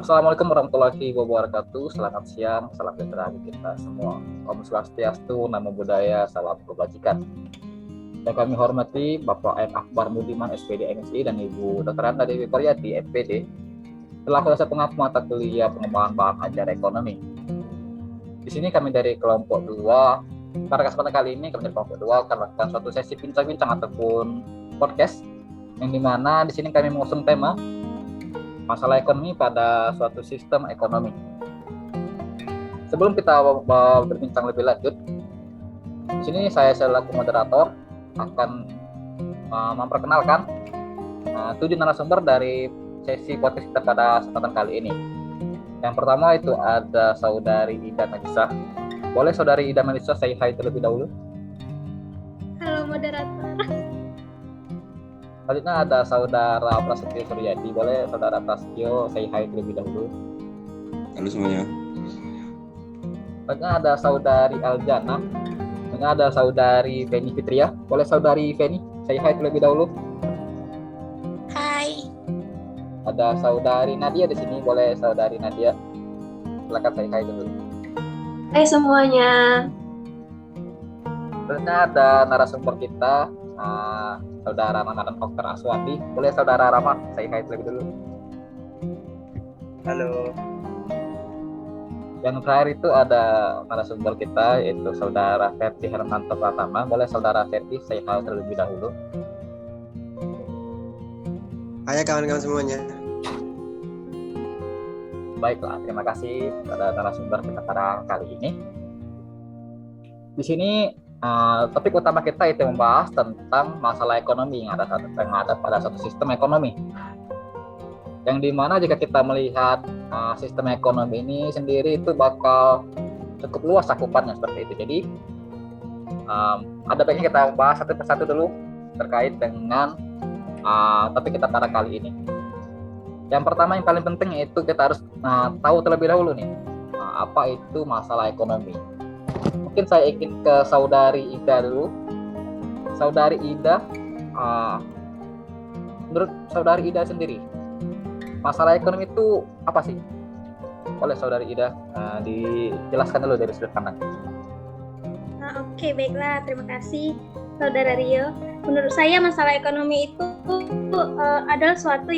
Assalamualaikum warahmatullahi wabarakatuh. Selamat siang, salam sejahtera bagi kita semua. Om Swastiastu, Namo Buddhaya, salam kebajikan. Yang kami hormati Bapak M. Akbar Mudiman, SPD MSI, dan Ibu Dr. Anda Dewi Koryati, FPD, selaku dosen pengampu mata kuliah pengembangan bahan ajar ekonomi. Di sini kami dari kelompok 2. Pada kesempatan kali ini kami dari kelompok 2 akan melakukan suatu sesi bincang-bincang ataupun podcast, yang dimana di sini kami mengusung tema masalah ekonomi pada suatu sistem ekonomi. Sebelum kita berbincang lebih lanjut, di sini saya selaku moderator akan memperkenalkan 7 narasumber dari sesi podcast kita pada kesempatan kali ini. Yang pertama itu ada Saudari Ida Melisa. Boleh Saudari Ida Melisa say hi terlebih dahulu? Halo moderator. Selanjutnya ada Saudara Prasetyo Suryadi. Boleh Saudara Prasetyo say hi terlebih dahulu? Halo semuanya. Selanjutnya ada Saudari Aljana. Selanjutnya ada Saudari Feni Fitria. Boleh Saudari Feni say hi terlebih dahulu? Hai. Ada Saudari Nadia di sini. Boleh Saudari Nadia? Silakan say hi dulu. Hai semuanya. Selanjutnya ada narasumber kita, Saudara Ramadan Oktar Aswandi. Boleh Saudara Rama say hi terlebih dulu? Halo. Yang terakhir itu ada narasumber kita yaitu Saudara Ferti Hermanto Pratama. Boleh Saudara Ferti say hi terlebih dahulu? Hai kawan-kawan semuanya. Baiklah, terima kasih pada narasumber kita pada kali ini. Di sini topik utama kita itu membahas tentang masalah ekonomi yang ada pada satu sistem ekonomi. Yang dimana jika kita melihat sistem ekonomi ini sendiri itu bakal cukup luas cakupannya seperti itu. Jadi ada baiknya kita bahas satu persatu dulu terkait dengan topik kita pada kali ini. Yang pertama yang paling penting itu kita harus tahu terlebih dahulu nih apa itu masalah ekonomi. Mungkin saya ingin ke Saudari Ida dulu. Saudari Ida, menurut Saudari Ida sendiri, masalah ekonomi itu apa sih? Boleh Saudari Ida dijelaskan dulu dari sudut pandang. Oke, baiklah. Terima kasih Saudara Rio. Menurut saya masalah ekonomi itu adalah sesuatu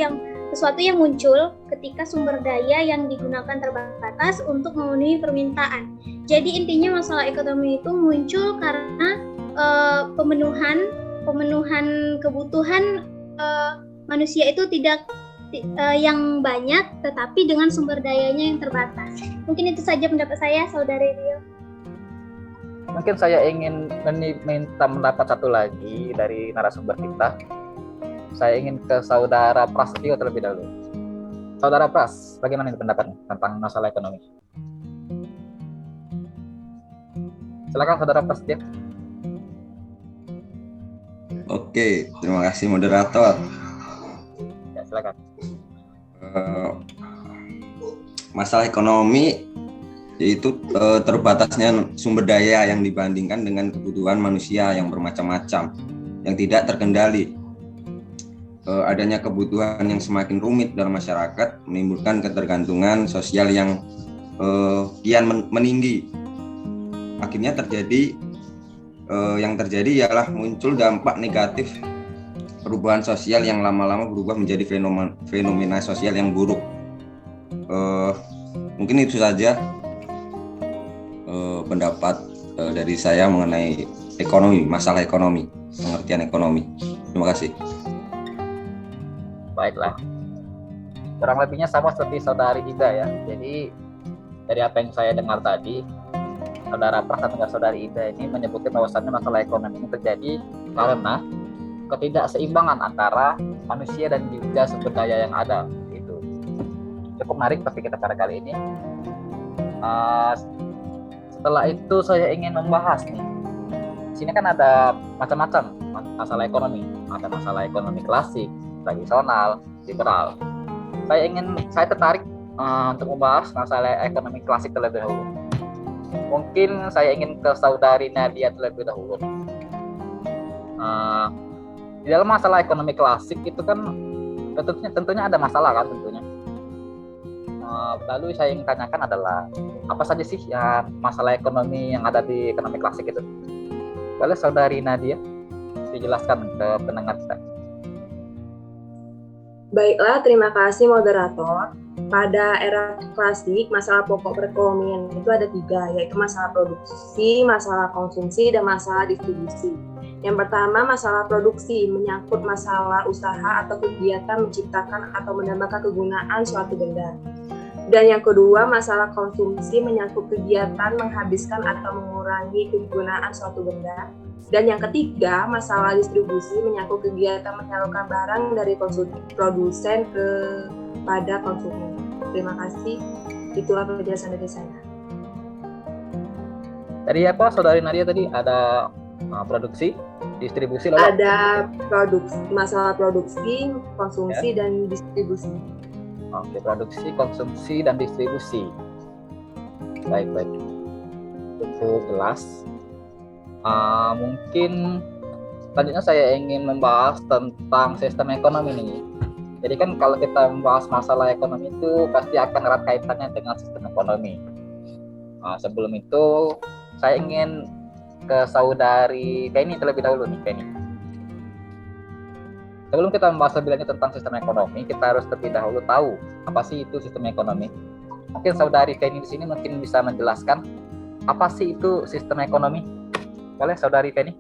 yang muncul ketika sumber daya yang digunakan terbatas untuk memenuhi permintaan. Jadi intinya masalah ekonomi itu muncul karena pemenuhan kebutuhan manusia itu tidak yang banyak, tetapi dengan sumber dayanya yang terbatas. Mungkin itu saja pendapat saya, Saudari Rio. Mungkin saya ingin meminta pendapat satu lagi dari narasumber kita. Saya ingin ke Saudara Prasetyo terlebih dahulu. Saudara Pras, bagaimana pendapatnya tentang masalah ekonomi? Silakan Saudara Prasetyo. Oke, terima kasih moderator. Ya, silakan. Masalah ekonomi yaitu terbatasnya sumber daya yang dibandingkan dengan kebutuhan manusia yang bermacam-macam, yang tidak terkendali. Adanya kebutuhan yang semakin rumit dalam masyarakat menimbulkan ketergantungan sosial yang kian meninggi. Akhirnya yang terjadi ialah muncul dampak negatif perubahan sosial yang lama-lama berubah menjadi fenomena sosial yang buruk. Mungkin itu saja pendapat dari saya mengenai ekonomi, masalah ekonomi, pengertian ekonomi. Terima kasih. Baiklah, kurang lebihnya sama seperti Saudari Ida ya. Jadi dari apa yang saya dengar tadi, Saudara Pras dan Saudari Ida ini menyebutkan bahwasannya masalah ekonomi ini terjadi karena ketidakseimbangan antara manusia dan juga sumber daya yang ada. Itu cukup menarik topik kita pada kali ini. Setelah itu saya ingin membahas nih. Di sini kan ada macam-macam masalah ekonomi. Ada masalah ekonomi klasik, tradisional, liberal. Saya tertarik untuk membahas masalah ekonomi klasik terlebih dahulu. Mungkin saya ingin ke Saudari Nadia terlebih dahulu. Di dalam masalah ekonomi klasik itu kan tentunya ada masalah kan tentunya. Lalu saya ingin tanyakan adalah apa saja sih ya masalah ekonomi yang ada di ekonomi klasik itu? Boleh Saudari Nadia dijelaskan ke pendengar kita? Baiklah, terima kasih moderator. Pada era klasik, masalah pokok perekonomian itu ada 3, yaitu masalah produksi, masalah konsumsi, dan masalah distribusi. Yang pertama, masalah produksi menyangkut masalah usaha atau kegiatan menciptakan atau menambahkan kegunaan suatu benda. Dan yang kedua, masalah konsumsi menyangkut kegiatan menghabiskan atau mengurangi kegunaan suatu benda. Dan yang ketiga, masalah distribusi menyangkut kegiatan menyalurkan barang dari produsen kepada konsumen. Terima kasih. Itulah penjelasan dari saya. Tadi apa Saudari Nadia tadi ada produksi, distribusi lalu? Ada masalah produksi, konsumsi, dan distribusi. Oke, produksi, konsumsi, dan distribusi. Baik. Cukup jelas. Mungkin selanjutnya saya ingin membahas tentang sistem ekonomi nih. Jadi kan kalau kita membahas masalah ekonomi itu pasti akan erat kaitannya dengan sistem ekonomi. Sebelum itu saya ingin ke Saudari Penny terlebih dahulu nih, Penny. Sebelum kita membahas lebih lanjut tentang sistem ekonomi, kita harus terlebih dahulu tahu apa sih itu sistem ekonomi. Mungkin Saudari Penny di sini mungkin bisa menjelaskan apa sih itu sistem ekonomi. Boleh Saudari Penny?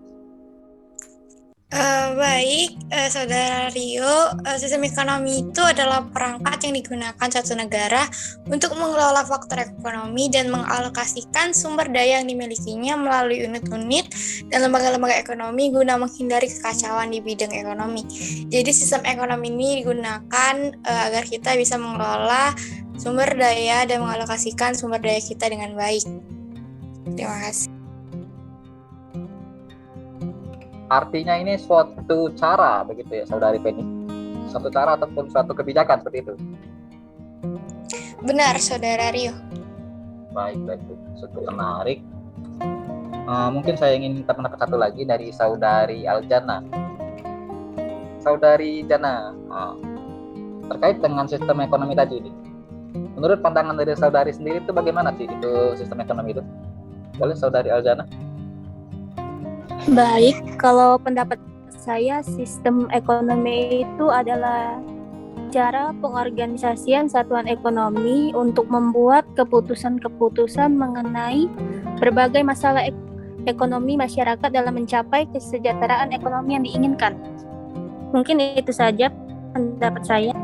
Baik, Saudara Rio, sistem ekonomi itu adalah perangkat yang digunakan suatu negara untuk mengelola faktor ekonomi dan mengalokasikan sumber daya yang dimilikinya melalui unit-unit dan lembaga-lembaga ekonomi guna menghindari kekacauan di bidang ekonomi. Jadi sistem ekonomi ini digunakan agar kita bisa mengelola sumber daya dan mengalokasikan sumber daya kita dengan baik. Terima kasih. Artinya ini suatu cara begitu ya Saudari Penny? Suatu cara ataupun suatu kebijakan seperti itu? Benar, Saudara Rio. Baik, cukup menarik. Mungkin saya ingin minta pendapat satu lagi dari Saudari Aljana. Saudari Jana, terkait dengan sistem ekonomi tadi ini, menurut pandangan dari Saudari sendiri itu bagaimana sih itu sistem ekonomi itu? Boleh Saudari Aljana? Baik, kalau pendapat saya sistem ekonomi itu adalah cara pengorganisasian satuan ekonomi untuk membuat keputusan-keputusan mengenai berbagai masalah ekonomi masyarakat dalam mencapai kesejahteraan ekonomi yang diinginkan. Mungkin itu saja pendapat saya.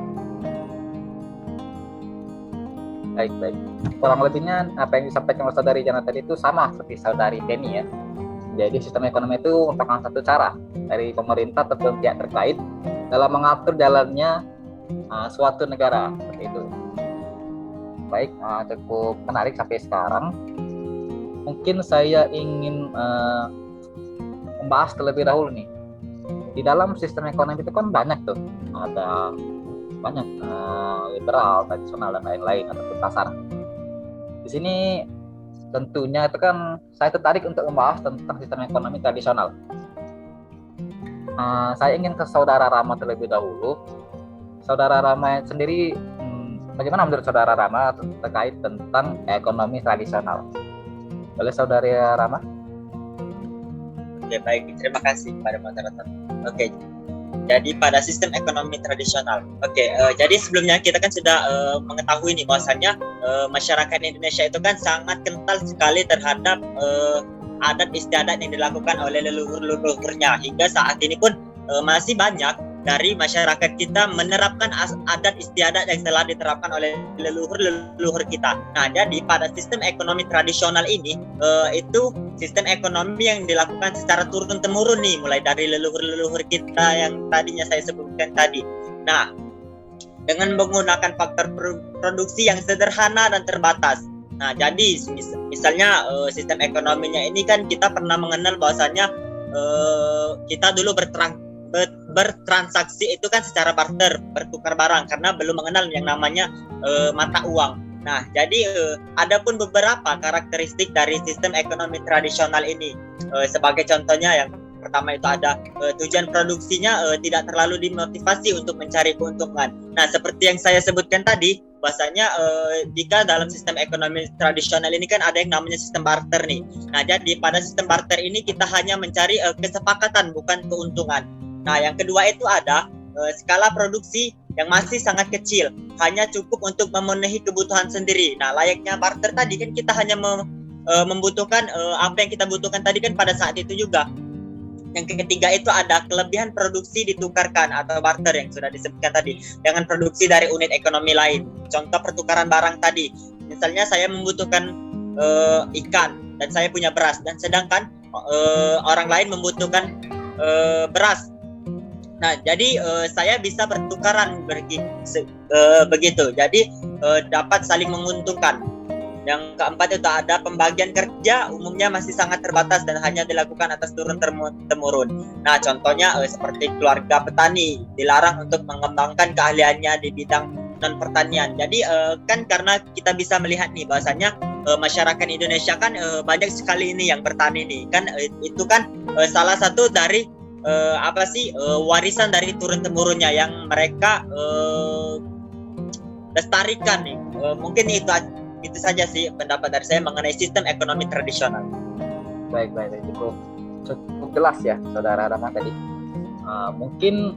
Baik. Kurang lebihnya apa yang disampaikan oleh Saudari Jana tadi itu sama seperti Saudari Penny ya. Jadi sistem ekonomi itu merupakan satu cara dari pemerintah ataupun pihak terkait dalam mengatur jalannya suatu negara seperti itu. Baik, cukup menarik sampai sekarang. Mungkin saya ingin membahas terlebih dahulu nih. Di dalam sistem ekonomi itu kan banyak tuh, ada banyak liberal, tradisional dan lain-lain ataupun pasar. Di sini tentunya itu kan saya tertarik untuk membahas tentang sistem ekonomi tradisional. Saya ingin ke Saudara Rama terlebih dahulu. Saudara Rama sendiri, bagaimana menurut Saudara Rama terkait tentang ekonomi tradisional? Boleh Saudara Rama? Oke, baik. Terima kasih kepada moderator. Oke. Jadi pada sistem ekonomi tradisional. Jadi sebelumnya kita kan sudah mengetahui nih bahwasannya masyarakat Indonesia itu kan sangat kental sekali terhadap adat istiadat yang dilakukan oleh leluhur-leluhurnya. Hingga saat ini pun masih banyak dari masyarakat kita menerapkan adat istiadat yang telah diterapkan oleh leluhur-leluhur kita. Nah, jadi pada sistem ekonomi tradisional ini itu sistem ekonomi yang dilakukan secara turun-temurun nih, mulai dari leluhur-leluhur kita yang tadinya saya sebutkan tadi. Nah, dengan menggunakan faktor produksi yang sederhana dan terbatas. Nah, jadi misalnya sistem ekonominya ini kan kita pernah mengenal bahwasannya kita dulu bertransaksi itu kan secara barter, bertukar barang, karena belum mengenal yang namanya mata uang. Nah, jadi ada pun beberapa karakteristik dari sistem ekonomi tradisional ini. Sebagai contohnya, yang pertama itu ada tujuan produksinya tidak terlalu dimotivasi untuk mencari keuntungan. Nah, seperti yang saya sebutkan tadi, bahasanya jika dalam sistem ekonomi tradisional ini kan ada yang namanya sistem barter nih. Nah, jadi pada sistem barter ini kita hanya mencari kesepakatan bukan keuntungan. Nah, yang kedua itu ada skala produksi yang masih sangat kecil, hanya cukup untuk memenuhi kebutuhan sendiri. Nah, layaknya barter tadi kan kita hanya membutuhkan apa yang kita butuhkan tadi kan pada saat itu juga. Yang ketiga itu ada kelebihan produksi ditukarkan atau barter yang sudah disebutkan tadi dengan produksi dari unit ekonomi lain. Contoh pertukaran barang tadi, misalnya saya membutuhkan ikan dan saya punya beras, dan sedangkan orang lain membutuhkan beras. Nah, jadi saya bisa bertukaran begitu. Jadi dapat saling menguntungkan. Yang keempat itu ada pembagian kerja umumnya masih sangat terbatas dan hanya dilakukan atas turun-temurun. Nah, contohnya seperti keluarga petani dilarang untuk mengembangkan keahliannya di bidang non pertanian. Jadi kan karena kita bisa melihat nih bahasanya masyarakat Indonesia kan banyak sekali ini yang bertani nih kan, itu kan salah satu dari warisan dari turun-temurunnya yang mereka lestarikan nih. Mungkin itu saja sih pendapat dari saya mengenai sistem ekonomi tradisional. Baik, cukup jelas ya Saudara Rama tadi. Mungkin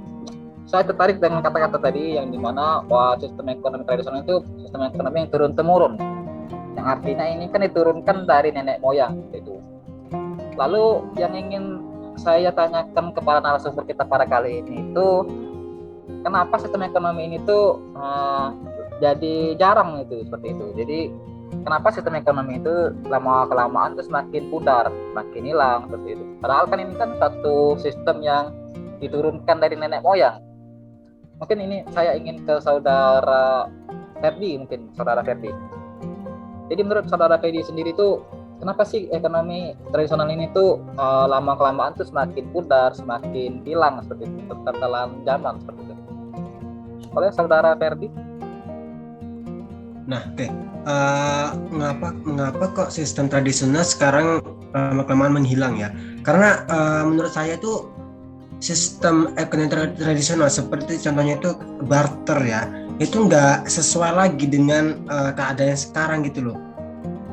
saya tertarik dengan kata-kata tadi yang dimana sistem ekonomi tradisional itu sistem ekonomi yang turun-temurun, yang artinya ini kan diturunkan dari nenek moyang gitu. Lalu yang ingin saya tanyakan kepada narasumber kita pada kali ini itu, kenapa sistem ekonomi ini tuh jadi jarang itu seperti itu. Jadi kenapa sistem ekonomi itu lama-kelamaan itu semakin pudar, semakin hilang seperti itu. Padahal kan ini kan satu sistem yang diturunkan dari nenek moyang. Mungkin ini saya ingin ke Saudara Ferdi, Jadi menurut Saudara Ferdi sendiri tuh, kenapa sih ekonomi tradisional ini tuh lama-kelamaan tuh semakin pudar, semakin hilang seperti itu, tertelan zaman seperti itu. Oleh Saudara Ferdi? Nah, oke. Mengapa kok sistem tradisional sekarang lama-kelamaan menghilang ya? Karena menurut saya itu sistem ekonomi tradisional seperti contohnya itu barter ya, itu nggak sesuai lagi dengan keadaan sekarang gitu loh.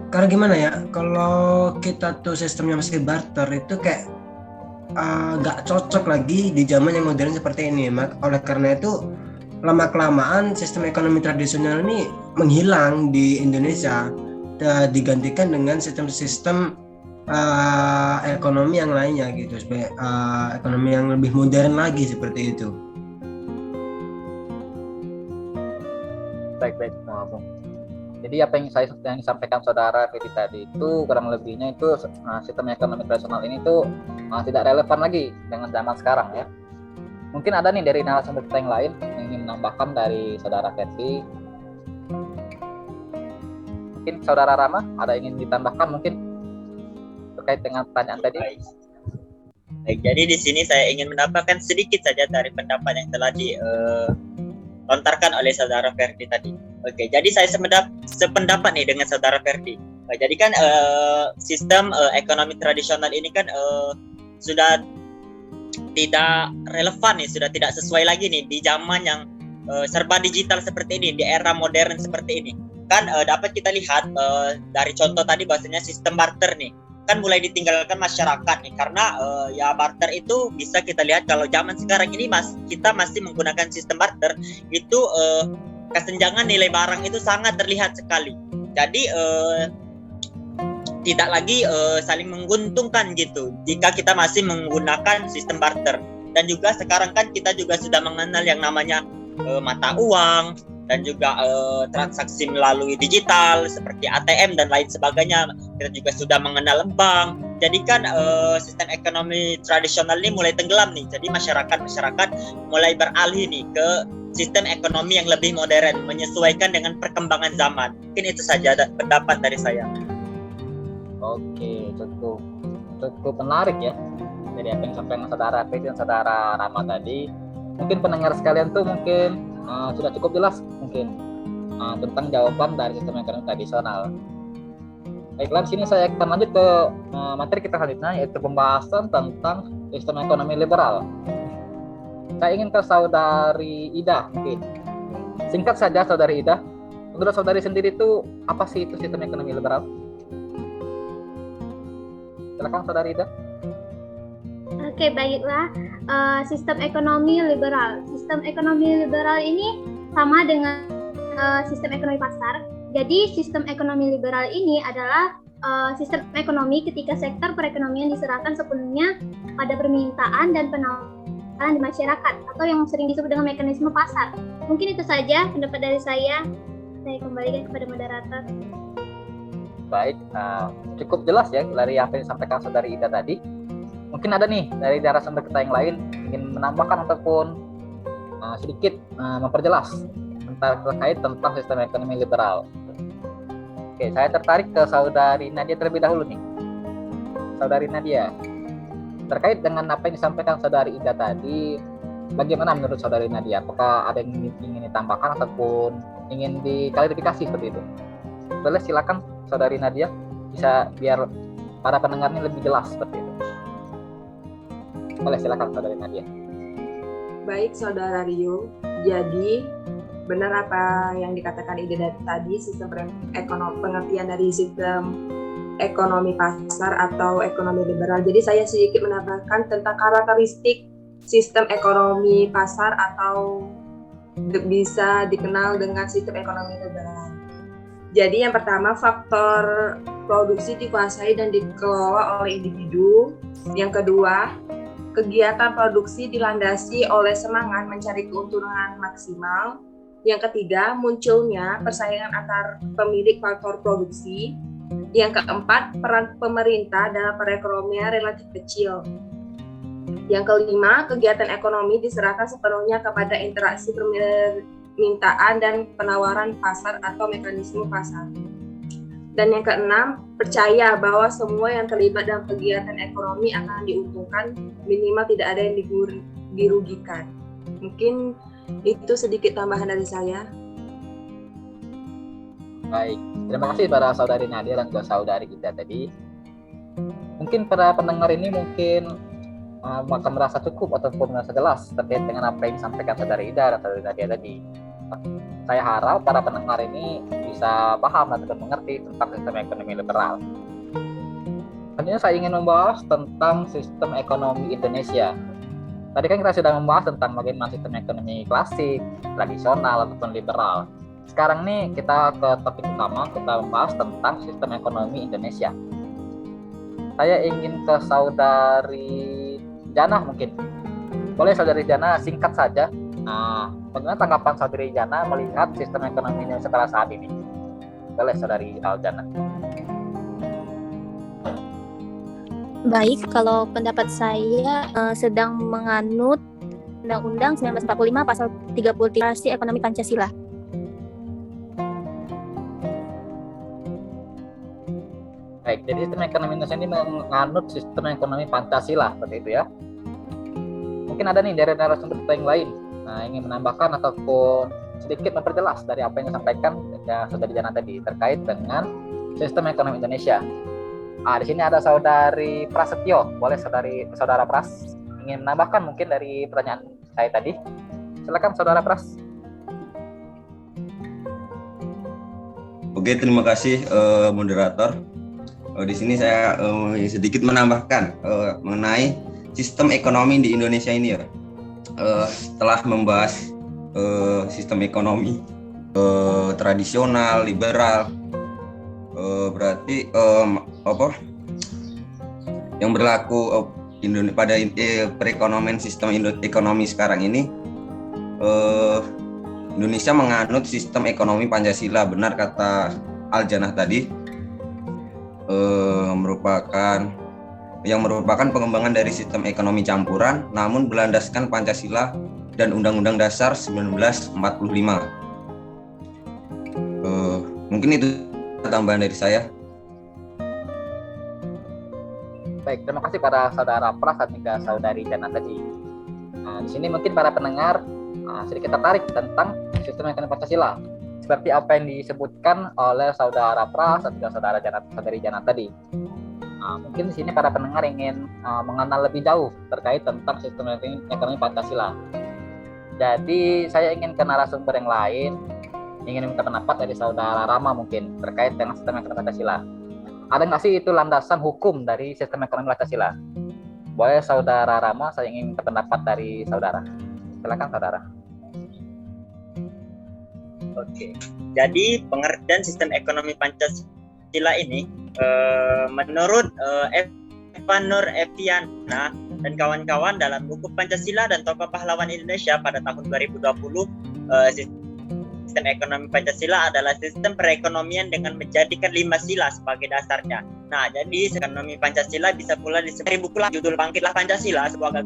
Karena gimana ya, kalau kita tuh sistemnya masih barter itu kayak nggak cocok lagi di zaman yang modern seperti ini. Oleh karena itu lama-kelamaan sistem ekonomi tradisional ini menghilang di Indonesia dan digantikan dengan sistem-sistem ekonomi yang lainnya gitu, ekonomi yang lebih modern lagi seperti itu. Baik, jadi apa yang saya sampaikan Saudara Ferdi tadi itu kurang lebihnya itu sistem ekonomi tradisional ini tuh tidak relevan lagi dengan zaman sekarang ya. Mungkin ada nih dari narasumber kita yang lain yang ingin menambahkan dari Saudara Ferdi. Mungkin Saudara Rama ada ingin ditambahkan mungkin terkait dengan pertanyaan tadi. Baik, jadi di sini saya ingin menambahkan sedikit saja dari pendapat yang telah dilontarkan oleh Saudara Ferdi tadi. Oke, jadi saya sependapat nih dengan Saudara Ferdi. Jadi kan sistem ekonomi tradisional ini kan sudah tidak relevan nih, sudah tidak sesuai lagi nih di zaman yang serba digital seperti ini, di era modern seperti ini. Kan dapat kita lihat dari contoh tadi bahwasanya sistem barter nih kan mulai ditinggalkan masyarakat nih, karena ya barter itu bisa kita lihat kalau zaman sekarang ini kita masih menggunakan sistem barter itu kesenjangan nilai barang itu sangat terlihat sekali. Jadi tidak lagi saling menguntungkan gitu jika kita masih menggunakan sistem barter. Dan juga sekarang kan kita juga sudah mengenal yang namanya mata uang dan juga transaksi melalui digital seperti ATM dan lain sebagainya. Kita juga sudah mengenal bank. Jadi kan sistem ekonomi tradisional ini mulai tenggelam nih. Jadi masyarakat mulai beralih nih ke sistem ekonomi yang lebih modern, menyesuaikan dengan perkembangan zaman. Mungkin itu saja pendapat dari saya. Oke, cukup menarik ya. Jadi apa yang disampaikan Saudara Ferdi dan Saudara Rama tadi, mungkin pendengar sekalian tuh mungkin sudah cukup jelas mungkin tentang jawaban dari sistem ekonomi tradisional. Baiklah, di sini saya akan lanjut ke materi kita selanjutnya, yaitu pembahasan tentang sistem ekonomi liberal. Saya ingin ke Saudari Ida mungkin. Singkat saja Saudari Ida, Menurut saudari sendiri itu apa sih itu sistem ekonomi liberal? Silakan saudari Ida. Oke, baiklah. Sistem ekonomi liberal. Sistem ekonomi liberal ini sama dengan sistem ekonomi pasar. Jadi, sistem ekonomi liberal ini adalah sistem ekonomi ketika sektor perekonomian diserahkan sepenuhnya pada permintaan dan penawaran di masyarakat, atau yang sering disebut dengan mekanisme pasar. Mungkin itu saja pendapat dari saya. Saya kembalikan kepada moderator. Baik, cukup jelas ya dari apa yang disampaikan saudari Ida tadi. Mungkin ada nih dari narasumber kita yang lain ingin menambahkan ataupun sedikit memperjelas terkait tentang sistem ekonomi liberal. Oke, saya tertarik ke saudari Nadia terlebih dahulu nih. Saudari Nadia, terkait dengan apa yang disampaikan saudari Ida tadi, bagaimana menurut saudari Nadia? Apakah ada yang ingin ditambahkan ataupun ingin diklarifikasi seperti itu? Boleh silakan saudari Nadia, bisa biar para pendengarnya lebih jelas seperti itu. Boleh silakan saudari Nadia. Baik saudara Rio, jadi benar apa yang dikatakan Ida tadi, sistem pengertian dari sistem ekonomi pasar atau ekonomi liberal. Jadi saya sedikit menambahkan tentang karakteristik sistem ekonomi pasar atau bisa dikenal dengan sistem ekonomi liberal. Jadi yang pertama, faktor produksi dikuasai dan dikelola oleh individu. Yang kedua, kegiatan produksi dilandasi oleh semangat mencari keuntungan maksimal. Yang ketiga, munculnya persaingan antar pemilik faktor produksi. Yang keempat, peran pemerintah dalam perekonomian relatif kecil. Yang kelima, kegiatan ekonomi diserahkan sepenuhnya kepada interaksi permintaan dan penawaran pasar atau mekanisme pasar. Dan yang keenam, percaya bahwa semua yang terlibat dalam kegiatan ekonomi akan diuntungkan, minimal tidak ada yang dirugikan. Mungkin itu sedikit tambahan dari saya. Baik, terima kasih para saudari Nadia dan juga saudari Ida tadi. Mungkin para pendengar ini mungkin akan merasa cukup ataupun merasa jelas terkait dengan apa yang disampaikan saudari Ida dan saudari Nadia tadi. Saya harap para pendengar ini bisa paham dan mengerti tentang sistem ekonomi liberal. Selanjutnya saya ingin membahas tentang sistem ekonomi Indonesia. Tadi kan kita sudah membahas tentang bagaimana sistem ekonomi klasik, tradisional, ataupun liberal. Sekarang nih kita ke topik utama, kita membahas tentang sistem ekonomi Indonesia. Saya ingin ke saudari Jana mungkin. Boleh saudari Jana singkat saja. Bagaimana tanggapan saudari Jana melihat sistem ekonomi Indonesia pada saat ini? Boleh saudari Jana. Baik, kalau pendapat saya sedang menganut Undang-Undang 1945 Pasal 33 Ekonomi Pancasila. Baik, jadi sistem ekonomi Indonesia ini menganut sistem ekonomi Pancasila seperti itu ya. Mungkin ada nih dari narasumber kita yang lain ingin menambahkan ataupun sedikit memperjelas dari apa yang disampaikan ya saudari Jana tadi terkait dengan sistem ekonomi Indonesia. Di sini ada saudari Prasetyo. Boleh saudara Pras ingin menambahkan mungkin dari pertanyaan saya tadi. Silakan saudara Pras. Oke, terima kasih moderator. Di sini saya sedikit menambahkan mengenai sistem ekonomi di Indonesia ini ya. Setelah membahas sistem ekonomi tradisional, liberal, berarti yang berlaku pada perekonomian sistem ekonomi sekarang ini, Indonesia menganut sistem ekonomi Pancasila. Benar kata Aljanah tadi, merupakan pengembangan dari sistem ekonomi campuran, namun berlandaskan Pancasila dan Undang-Undang Dasar 1945. Mungkin itu tambahan dari saya. Baik, terima kasih para saudara Pras dan juga saudari Jana tadi. Di sini mungkin para pendengar sedikit tertarik tentang sistem ekonomi Pancasila, seperti apa yang disebutkan oleh saudara Pras dan juga saudari Jana tadi. Mungkin di sini para pendengar ingin mengenal lebih jauh terkait tentang sistem ekonomi Pancasila. Jadi saya ingin ke narasumber yang lain. ingin minta pendapat dari saudara Rama mungkin terkait dengan sistem ekonomi Pancasila. Ada nggak sih itu landasan hukum dari sistem ekonomi Pancasila? Boleh saudara Rama, saya ingin minta pendapat dari saudara. Silakan saudara. Oke, jadi pengertian sistem ekonomi Pancasila ini menurut Eva Nur Eviana dan kawan-kawan dalam buku Pancasila dan Tokoh Pahlawan Indonesia pada tahun 2020, sistem ekonomi Pancasila adalah sistem perekonomian dengan menjadikan 5 sila sebagai dasarnya. Nah, jadi ekonomi Pancasila bisa pula disebut buku judul Bangkitlah Pancasila, sebuah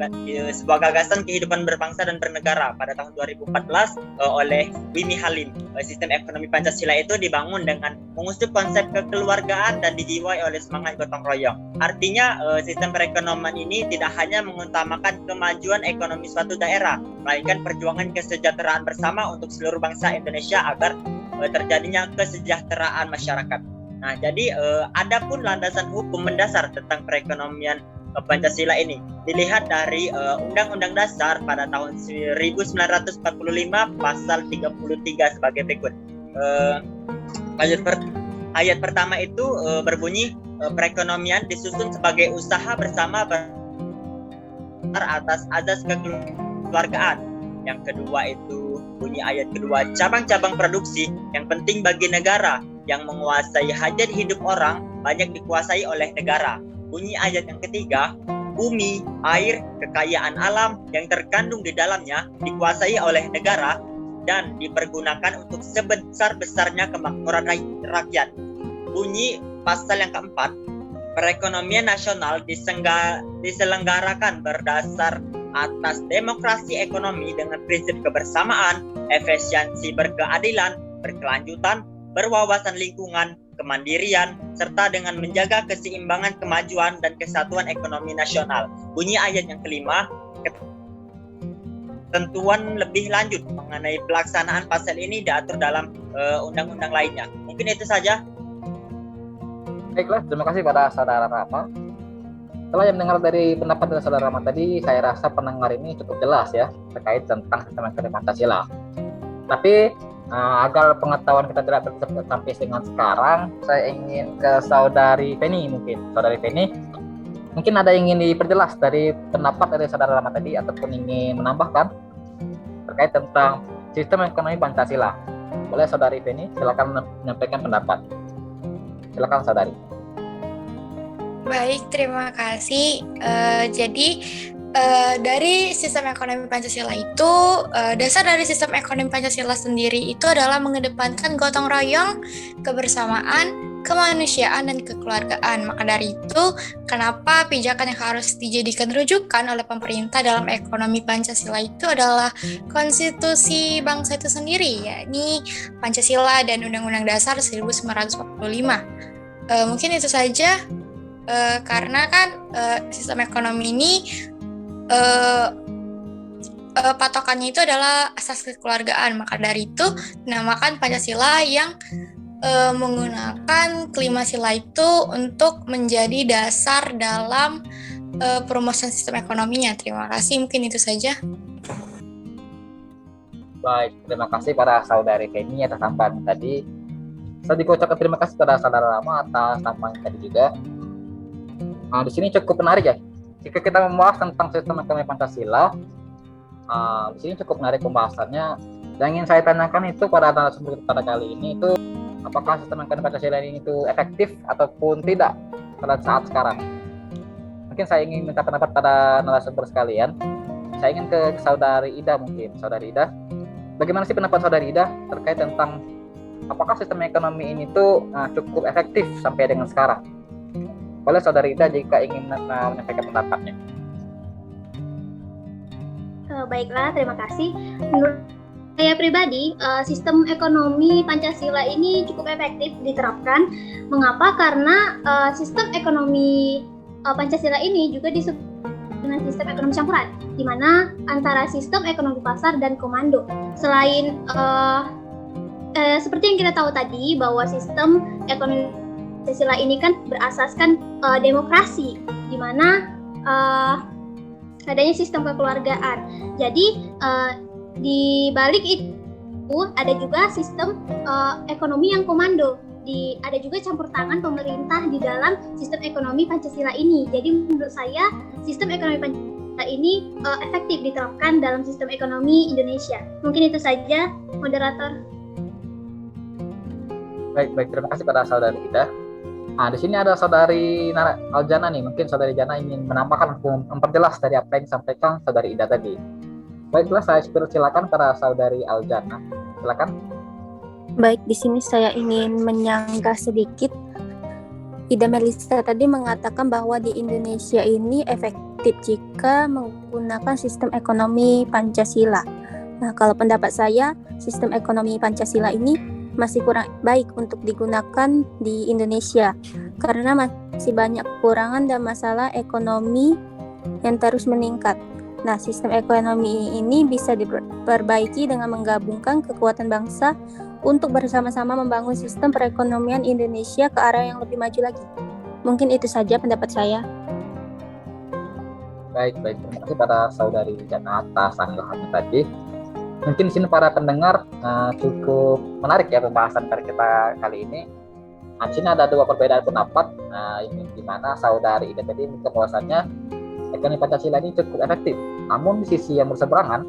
gagasan kehidupan berbangsa dan bernegara pada tahun 2014 oleh Wimi Halim. Sistem ekonomi Pancasila itu dibangun dengan mengusung konsep kekeluargaan dan dijiwai oleh semangat gotong royong. Artinya, sistem perekonomian ini tidak hanya mengutamakan kemajuan ekonomi suatu daerah, melainkan perjuangan kesejahteraan bersama untuk seluruh bangsa Indonesia agar terjadinya kesejahteraan masyarakat. Nah, jadi ada pun landasan hukum mendasar tentang perekonomian Pancasila ini dilihat dari Undang-Undang Dasar pada tahun 1945 pasal 33 sebagai berikut. Ayat pertama itu berbunyi perekonomian disusun sebagai usaha bersama atas azas kekeluargaan. Yang kedua itu bunyi ayat kedua, cabang-cabang produksi yang penting bagi negara yang menguasai hajat hidup orang banyak dikuasai oleh negara. Bunyi ayat yang ketiga, bumi, air, kekayaan alam yang terkandung di dalamnya dikuasai oleh negara dan dipergunakan untuk sebesar-besarnya kemakmuran rakyat. Bunyi pasal yang keempat, perekonomian nasional diselenggarakan berdasar atas demokrasi ekonomi dengan prinsip kebersamaan, efisiensi berkeadilan, berkelanjutan, berwawasan lingkungan, kemandirian, serta dengan menjaga keseimbangan kemajuan dan kesatuan ekonomi nasional. Bunyi ayat yang kelima, ketentuan lebih lanjut mengenai pelaksanaan pasal ini diatur dalam undang-undang lainnya. Mungkin itu saja. Baiklah, terima kasih pada saudara Rama. Setelah yang mendengar dari pendapat dari saudara Rama tadi, saya rasa pendengar ini cukup jelas ya terkait tentang sistem ekonomi Pancasila. Tapi agar pengetahuan kita tidak sampai dengan sekarang, saya ingin ke saudari Feni mungkin. Saudari Feni, mungkin ada yang ingin diperjelas dari pendapat dari saudara Rama tadi ataupun ingin menambahkan terkait tentang sistem ekonomi Pancasila. Boleh saudari Feni, silakan menyampaikan pendapat. Silakan saudari. Baik, terima kasih. Jadi dari sistem ekonomi Pancasila itu, dasar dari sistem ekonomi Pancasila sendiri itu adalah mengedepankan gotong royong, kebersamaan, kemanusiaan, dan kekeluargaan. Maka dari itu, kenapa pijakan yang harus dijadikan rujukan oleh pemerintah dalam ekonomi Pancasila itu adalah konstitusi bangsa itu sendiri, yakni Pancasila dan Undang-Undang Dasar 1945. Mungkin itu saja. Karena kan sistem ekonomi ini patokannya itu adalah asas kekeluargaan, maka dari itu dinamakan Pancasila yang menggunakan kelima sila itu untuk menjadi dasar dalam perumusan sistem ekonominya. Terima kasih, mungkin itu saja. Baik, terima kasih pada saudari Feni atas tambahan tadi. Saya ucapkan terima kasih kepada saudara Rama atas tambahan tadi juga. Nah, di sini cukup menarik ya. Jika kita membahas tentang sistem ekonomi Pancasila, di sini cukup menarik pembahasannya. Yang ingin saya tanyakan itu pada narasumber pada kali ini itu, apakah sistem ekonomi Pancasila ini itu efektif ataupun tidak pada saat sekarang? Mungkin saya ingin minta pendapat pada narasumber sekalian. Saya ingin ke saudari Ida mungkin. Saudari Ida, bagaimana sih pendapat saudari Ida terkait tentang apakah sistem ekonomi ini tuh cukup efektif sampai dengan sekarang? Boleh saudari Ida jika ingin menyampaikan pendapatnya. Baiklah, terima kasih. Menurut saya pribadi, sistem ekonomi Pancasila ini cukup efektif diterapkan. Mengapa? Karena sistem ekonomi Pancasila ini juga disebut dengan sistem ekonomi campuran, di mana antara sistem ekonomi pasar dan komando. Selain seperti yang kita tahu tadi bahwa sistem ekonomi Pancasila ini kan berasaskan demokrasi, di mana adanya sistem kekeluargaan. Jadi di balik itu ada juga sistem ekonomi yang komando. Ada juga campur tangan pemerintah di dalam sistem ekonomi Pancasila ini. Jadi menurut saya sistem ekonomi Pancasila ini efektif diterapkan dalam sistem ekonomi Indonesia. Mungkin itu saja, moderator. Baik, terima kasih pada saudari kita. Nah, di sini ada saudari Aljana nih. Mungkin saudari Jana ingin menambahkan, memperjelas dari apa yang disampaikan saudari Ida tadi. Baiklah, saya silakan pada saudari Aljana. Silakan. Baik, di sini saya ingin menyanggah sedikit. Ida Melisa tadi mengatakan bahwa di Indonesia ini efektif jika menggunakan sistem ekonomi Pancasila. Nah, kalau pendapat saya, sistem ekonomi Pancasila ini masih kurang baik untuk digunakan di Indonesia karena masih banyak kekurangan dan masalah ekonomi yang terus meningkat. Nah, sistem ekonomi ini bisa diperbaiki dengan menggabungkan kekuatan bangsa untuk bersama-sama membangun sistem perekonomian Indonesia ke arah yang lebih maju lagi. Mungkin itu saja pendapat saya. Baik, terima kasih pada saudari Jana atas anggapannya tadi. Mungkin di sini para pendengar cukup menarik ya pembahasan kita kali ini. Di sini ada dua perbedaan pendapat, ini di mana saudari Ida tadi bahwasannya ekonomi Pancasila ini cukup efektif. Namun di sisi yang berseberangan,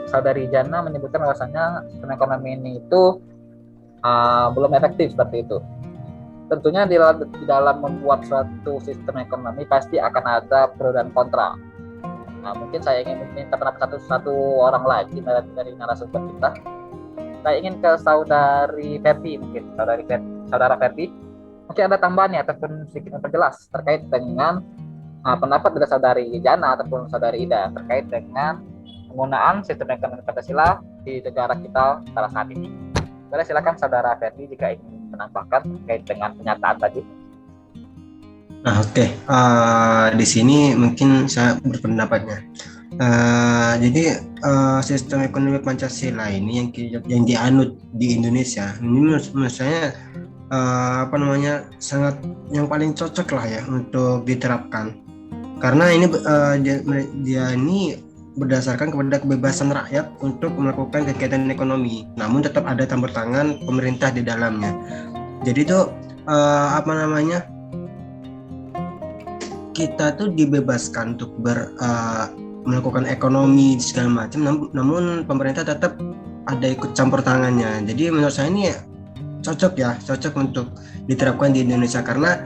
saudari Jana menyebutkan bahwasannya sistem ekonomi ini itu belum efektif seperti itu. Tentunya di dalam membuat suatu sistem ekonomi pasti akan ada pro dan kontra. Nah, mungkin saya ingin meminta pendapat satu orang lagi dari narasumber kita. Saya ingin ke saudari Ferdi, mungkin saudara Ferdi. Mungkin ada tambahannya ataupun sedikit memperjelas terkait dengan pendapat dari saudari Jana ataupun saudari Ida terkait dengan penggunaan sistem ekonomi Pancasila di negara kita saat ini. Boleh silakan saudara Ferdi jika ingin menambahkan terkait dengan pernyataan tadi. Nah, oke. Di sini mungkin saya berpendapatnya. Jadi sistem ekonomi Pancasila ini yang dianut di Indonesia ini menurut saya sangat yang paling cocok lah ya untuk diterapkan. Karena ini dia ini berdasarkan kepada kebebasan rakyat untuk melakukan kegiatan ekonomi, namun tetap ada campur tangan pemerintah di dalamnya. Jadi itu kita tuh dibebaskan untuk melakukan ekonomi segala macam, namun pemerintah tetap ada ikut campur tangannya. Jadi menurut saya ini cocok untuk diterapkan di Indonesia karena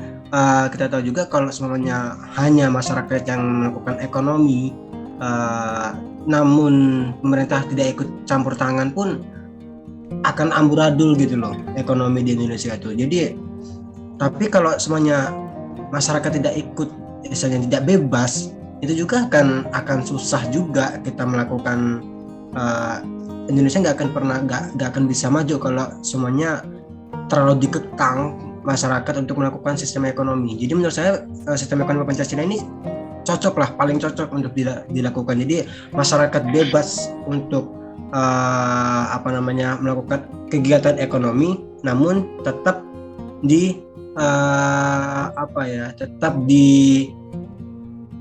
kita tahu juga kalau semuanya hanya masyarakat yang melakukan ekonomi, namun pemerintah tidak ikut campur tangan pun akan amburadul gitu loh ekonomi di Indonesia itu. Jadi tapi kalau semuanya masyarakat tidak ikut, misalnya tidak bebas, itu juga akan susah juga kita melakukan Indonesia nggak akan bisa maju kalau semuanya terlalu dikekang masyarakat untuk melakukan sistem ekonomi. Jadi menurut saya sistem ekonomi Pancasila ini paling cocok untuk dilakukan. Jadi masyarakat bebas untuk melakukan kegiatan ekonomi, namun tetap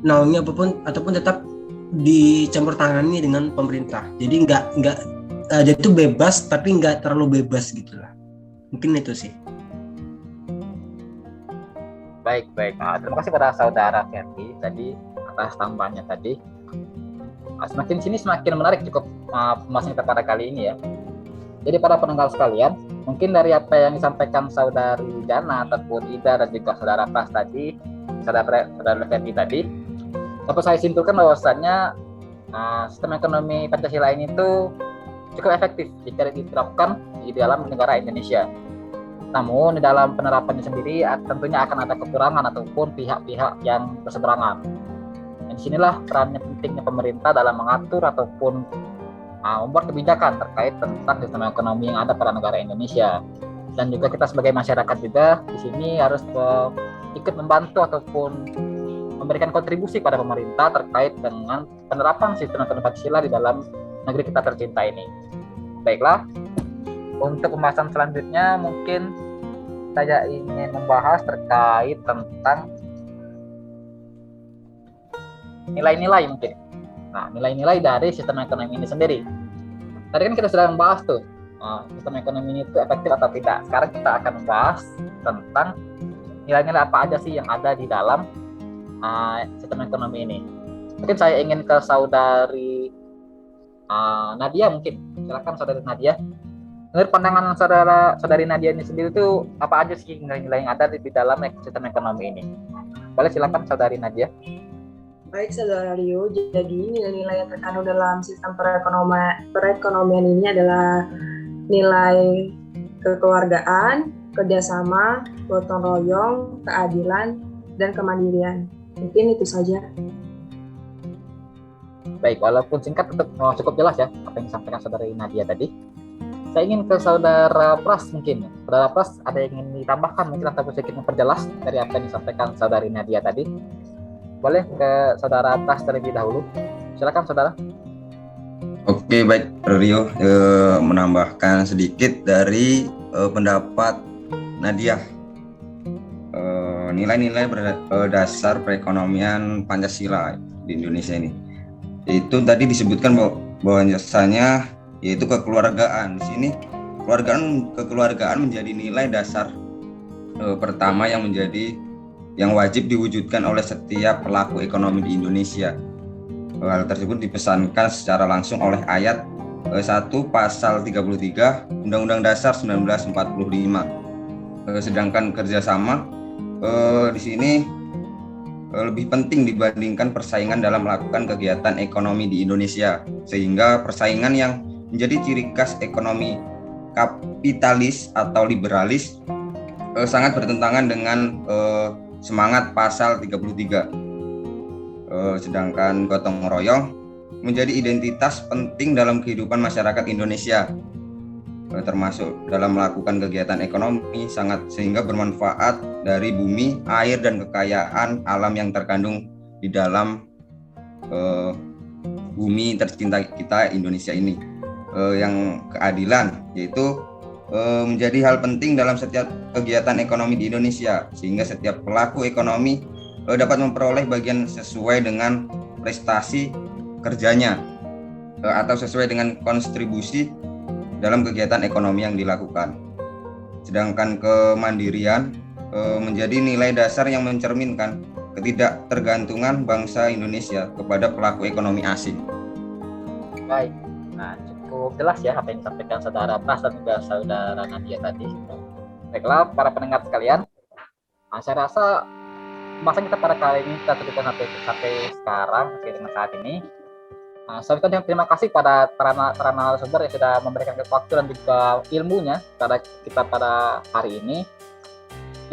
naungi ataupun tetap dicampur tangani dengan pemerintah. Jadi jadi itu bebas tapi nggak terlalu bebas gitulah. Mungkin itu sih. Baik. Terima kasih pada saudara Ferdi tadi atas tambahannya tadi. Semakin sini semakin menarik cukup pembahasan kita pada kali ini ya. Jadi para pendengar sekalian, mungkin dari apa yang disampaikan saudari Jana ataupun Ida dan juga saudara Pras tadi, saudara Ferdi tadi, dapat saya simpulkan bahwasannya sistem ekonomi Pancasila ini tuh cukup efektif jika diterapkan di dalam negara Indonesia. Namun di dalam penerapannya sendiri tentunya akan ada kekurangan ataupun pihak-pihak yang berseberangan. Dan disinilah perannya pentingnya pemerintah dalam mengatur ataupun membuat kebijakan terkait tentang sistem ekonomi yang ada pada negara Indonesia. Dan juga kita sebagai masyarakat juga di sini harus ikut membantu ataupun memberikan kontribusi pada pemerintah terkait dengan penerapan sistem ekonomi Pancasila di dalam negeri kita tercinta ini. Baiklah, untuk pembahasan selanjutnya mungkin saya ingin membahas terkait tentang nilai-nilai mungkin. Nah, nilai-nilai dari sistem ekonomi ini sendiri. Tadi kan kita sudah membahas tuh sistem ekonomi ini itu efektif atau tidak. Sekarang kita akan membahas tentang nilai-nilai apa aja sih yang ada di dalam sistem ekonomi ini. Mungkin saya ingin ke saudari Nadia, mungkin silakan saudari Nadia. Menurut pandangan saudari Nadia ini sendiri itu apa aja sih nilai-nilai yang ada di dalam sistem ekonomi ini? Boleh silakan saudari Nadia. Baik, Saudara Rio, jadi nilai-nilai yang terkandung dalam sistem perekonomian ini adalah nilai kekeluargaan, kerjasama, gotong royong, keadilan, dan kemandirian. Mungkin itu saja. Baik, walaupun singkat tetap cukup jelas ya apa yang disampaikan saudari Nadia tadi. Saya ingin ke saudara Pras mungkin. Saudara Pras ada yang ingin ditambahkan mungkin atau sedikit memperjelas dari apa yang disampaikan saudari Nadia tadi. Boleh ke saudara Pras terlebih dahulu. Silakan saudara. Oke, baik Rio, menambahkan sedikit dari pendapat Nadia. Nilai-nilai dasar perekonomian Pancasila di Indonesia ini. Itu tadi disebutkan bahwasanya yaitu kekeluargaan. Di sini kekeluargaan menjadi nilai dasar pertama yang wajib diwujudkan oleh setiap pelaku ekonomi di Indonesia. Hal tersebut dipesankan secara langsung oleh ayat 1 pasal 33 Undang-Undang Dasar 1945. Sedangkan kerjasama di sini lebih penting dibandingkan persaingan dalam melakukan kegiatan ekonomi di Indonesia, sehingga persaingan yang menjadi ciri khas ekonomi kapitalis atau liberalis sangat bertentangan dengan semangat pasal 33. Sedangkan gotong royong menjadi identitas penting dalam kehidupan masyarakat Indonesia, termasuk dalam melakukan kegiatan ekonomi sehingga bermanfaat dari bumi, air, dan kekayaan alam yang terkandung di dalam bumi tercinta kita Indonesia ini. Yang keadilan yaitu menjadi hal penting dalam setiap kegiatan ekonomi di Indonesia, sehingga setiap pelaku ekonomi dapat memperoleh bagian sesuai dengan prestasi kerjanya atau sesuai dengan kontribusi dalam kegiatan ekonomi yang dilakukan. Sedangkan kemandirian menjadi nilai dasar yang mencerminkan ketidaktergantungan bangsa Indonesia kepada pelaku ekonomi asing. Baik, nah cukup jelas ya apa yang disampaikan saudara Pras dan juga saudara Nadia tadi. Baiklah para pendengar sekalian, saya rasa pembahasan kita pada kali ini kita cukupkan sampai sekarang, sampai dengan saat ini. Saya ucapkan terima kasih pada para narasumber yang sudah memberikan waktu dan juga ilmunya pada kita pada hari ini.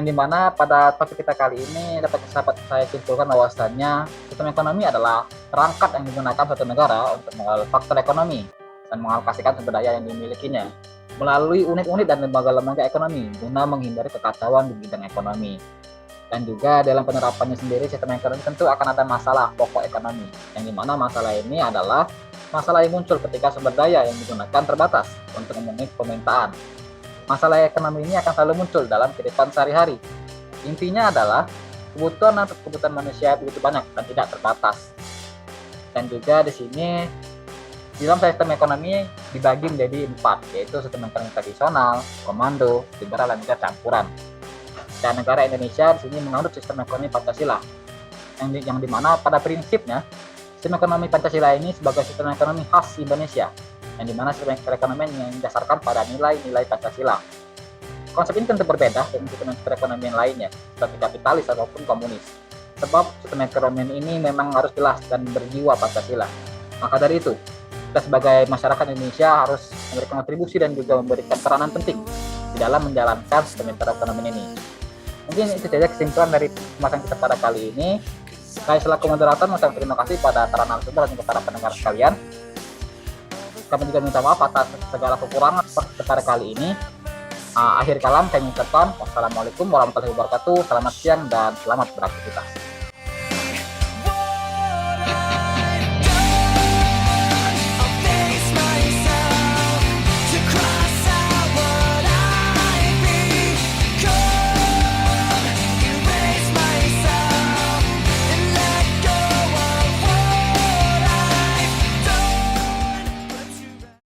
Yang dimana pada topik kita kali ini dapat saya simpulkan bahwasannya sistem ekonomi adalah perangkat yang digunakan suatu negara untuk mengelola faktor ekonomi dan mengalokasikan sumber daya yang dimilikinya melalui unit-unit dan lembaga-lembaga ekonomi guna menghindari kekacauan di bidang ekonomi. Dan juga dalam penerapannya sendiri sistem ekonomi tentu akan ada masalah pokok ekonomi, yang dimana masalah ini adalah masalah yang muncul ketika sumber daya yang digunakan terbatas untuk memenuhi permintaan. Masalah ekonomi ini akan selalu muncul dalam kehidupan sehari-hari. Intinya adalah kebutuhan untuk kebutuhan manusia begitu banyak dan tidak terbatas. Dan juga di sini di dalam sistem ekonomi dibagi menjadi 4, yaitu sistem ekonomi tradisional, komando, liberal, dan juga campuran. Dan negara Indonesia di sini menganut sistem ekonomi Pancasila, yang dimana pada prinsipnya sistem ekonomi Pancasila ini sebagai sistem ekonomi khas Indonesia, yang dimana sistem perekonomian yang didasarkan pada nilai-nilai Pancasila. Konsep ini tentu berbeda dengan sistem perekonomian lainnya, seperti kapitalis ataupun komunis. Sebab sistem ekonomi ini memang harus jelas dan berjiwa Pancasila. Maka dari itu, kita sebagai masyarakat Indonesia harus memberikan kontribusi dan juga memberikan peranan penting di dalam menjalankan sistem perekonomian ini. Mungkin itu saja kesimpulan dari pembahasan kita pada kali ini. Saya selaku moderator mengucapkan terima kasih pada para narasumber dan juga para pendengar sekalian. Kami juga minta maaf atas segala kekurangan pada kali ini. Akhir kalam saya mengucapkan wassalamualaikum warahmatullahi wabarakatuh. Selamat siang dan selamat beraktivitas.